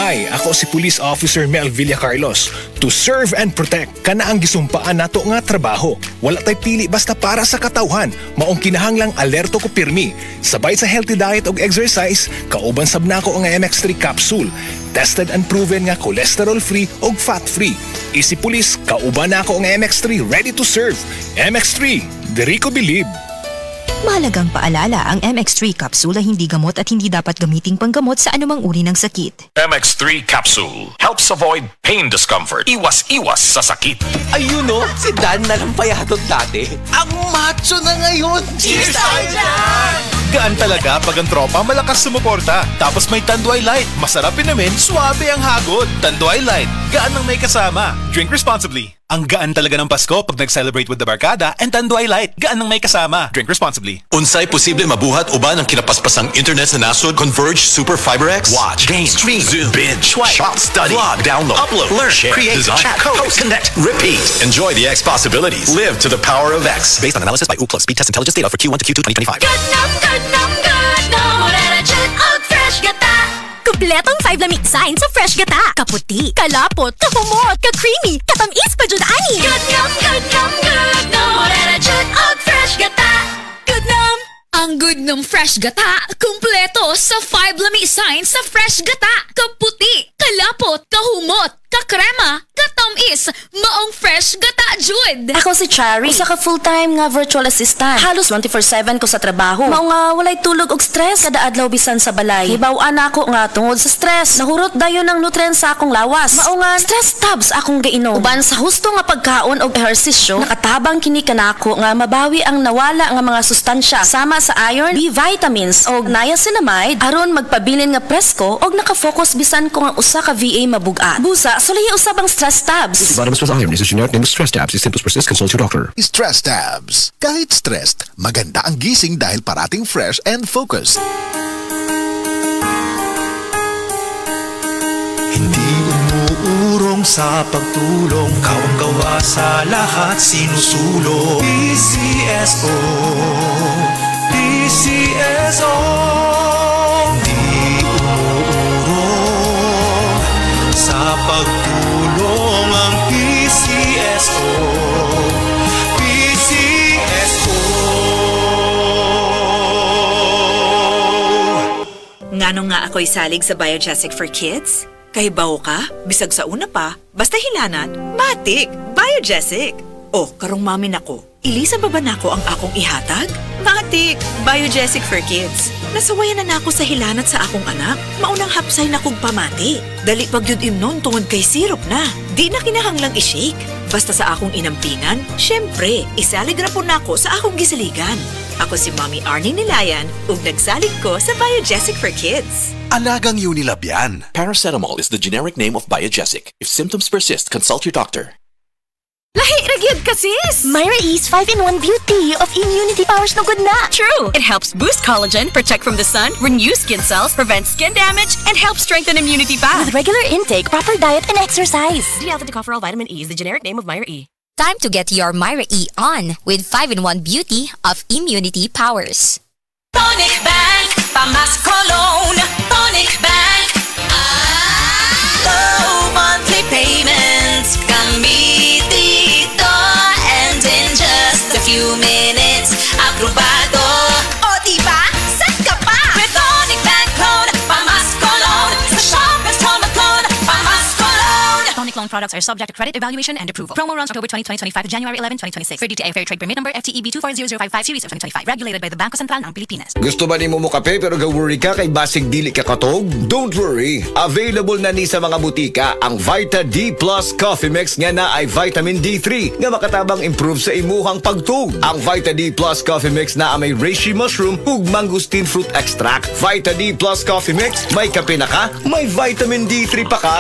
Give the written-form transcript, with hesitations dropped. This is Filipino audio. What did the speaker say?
Hi, ako si Police Officer Mel Villacarlos. To serve and protect, kana ang gisumpaan nato nga trabaho. Wala tay pili basta para sa katawhan. Maong kinahanglang alerto ko pirmi. Sabay sa healthy diet og exercise, kauban sab nako ang MX3 capsule. Tested and proven nga cholesterol-free og fat-free. Isi Police, kauban nako ang MX3 ready to serve. MX3, diri ko believe. Mahalagang paalala, ang MX3 capsule ay hindi gamot at hindi dapat gamiting panggamot sa anumang uri ng sakit. MX3 capsule helps avoid pain discomfort. Iwas-iwas sa sakit. Ayun o, si Dan na lang payatot dati. Ang macho na ngayon. Cheers tayo dyan! Gaan talaga pag ang tropa malakas sumuporta. Tapos may Tanduay Light. Masarap namin, suabe ang hagod. Tanduay Light, gaan ng may kasama. Drink responsibly. Ang gaan talaga ng Pasko pag nag-celebrate with the barkada, and Tanduay Light, gaan ng may kasama. Drink responsibly. Unsay posible mabuhat uban ang kinapaspasang internet sa nasod? Converge Super Fiber X? Watch, game, stream, zoom, binge, swipe, shop, study, vlog, download, upload, learn, share, create, design, chat, post, connect, repeat. Enjoy the X possibilities. Live to the power of X. Based on analysis by Ookla Speed Test Intelligence data for Q1 to Q2 2025. Good nom, Morerajet og fresh gata. Kompletong 5 lamig sign sa fresh gata. Kaputi, kalapot, kahumot, ka-creamy, katamis pa dyan ani. Good nom, Morerajet og fresh gata. Good nom. Ang good nom fresh gata, kumpleto sa 5 lamig sign sa fresh gata. Kaputi, kalapot, kahumot, kakrema, katamis, maong fresh gata jud. Ako si Chari, usa ka full-time nga virtual assistant. Halos 24/7 ko sa trabaho. Mao nga walay tulog og stress kada adlaw bisan sa balay. Hibaw-an ako nga tungod sa stress. Nahurot dayon ang nutrients sa akong lawas. Mao nga stress tabs akong gainom. Uban sa husto nga pagkaon og ehersisyo, nakatabang kini kanako nga mabawi ang nawala nga mga sustansya sama sa iron, B vitamins og niacinamide aron magpabilin nga presko og naka-focus bisan ko nga usa ka VA mabugat. Busa sulay usab ang stress tabs. Vitamins plus iron is a generic name of stress tabs. If symptoms persist, consult your doctor. Stress tabs. Kahit stressed, maganda ang gising dahil parating fresh and focused. Hindi umuurong sa pagtulong, kawang gawa sa lahat sinusulong. PCSO, PCSO. Hindi umuurong sa pagtulong ang PCSO. PCSO. Ngano nga ako'y salig sa Biogesic for Kids? Kahibaw ka? Bisag sa una pa? Basta hilanan? Matik! Biogesic! O, karong mamin ako. Ilisa ba nako ang akong ihatag? Matik! Biogesic for Kids. Nasawayan na nako sa hilanat sa akong anak. Maunang hapsay na kong pamati. Dali pag yun imnon tungod kay syrup na. Di na kinahanglang i-shake. Basta sa akong inampingan, syempre, isalig ra po nako sa akong gisaligan. Ako si Mommy Arnie Nilayan ug nagsalig ko sa Biogesic for Kids. Alagang Unilab yan. Paracetamol is the generic name of Biogesic. If symptoms persist, consult your doctor. Lahi ragyod ka sis! Myra E's 5-in-1 beauty of immunity powers no good na. True! It helps boost collagen, protect from the sun, renew skin cells, prevent skin damage, and help strengthen immunity pa. With regular intake, proper diet, and exercise. D-alpha-tocopherol vitamin E is the generic name of Myra E. Time to get your Myra E on with 5-in-1 beauty of immunity powers. Tonic Bank, Pamas Cologne. Tonic Bank. Low monthly payments. Kami dito. And in just a few minutes, aprobado. O diba? Set ka pa! With Tonic Bank Clone, Pamas Cologne. Sa Shoppers Home Clone, Pamas Cologne. Tonic loan products are subject to credit evaluation and approval. Promo runs October 20, 2025 to January 11, 2026. For DTI Fair Trade Permit number FTEB 240055 series of 2025. Regulated by the Bangko Sentral ng Pilipinas. Gusto ba ni mo kape pero ga-worry ka kay basig dili ka katog? Don't worry. Available na ni sa mga butika ang Vita D Plus Coffee Mix nga na ay vitamin D3 nga makatabang improve sa imuhang pagtug. Ang Vita D Plus Coffee Mix na may reishi mushroom ug mangosteen fruit extract. Vita D Plus Coffee Mix, may kape na ka, may vitamin D3 pa ka.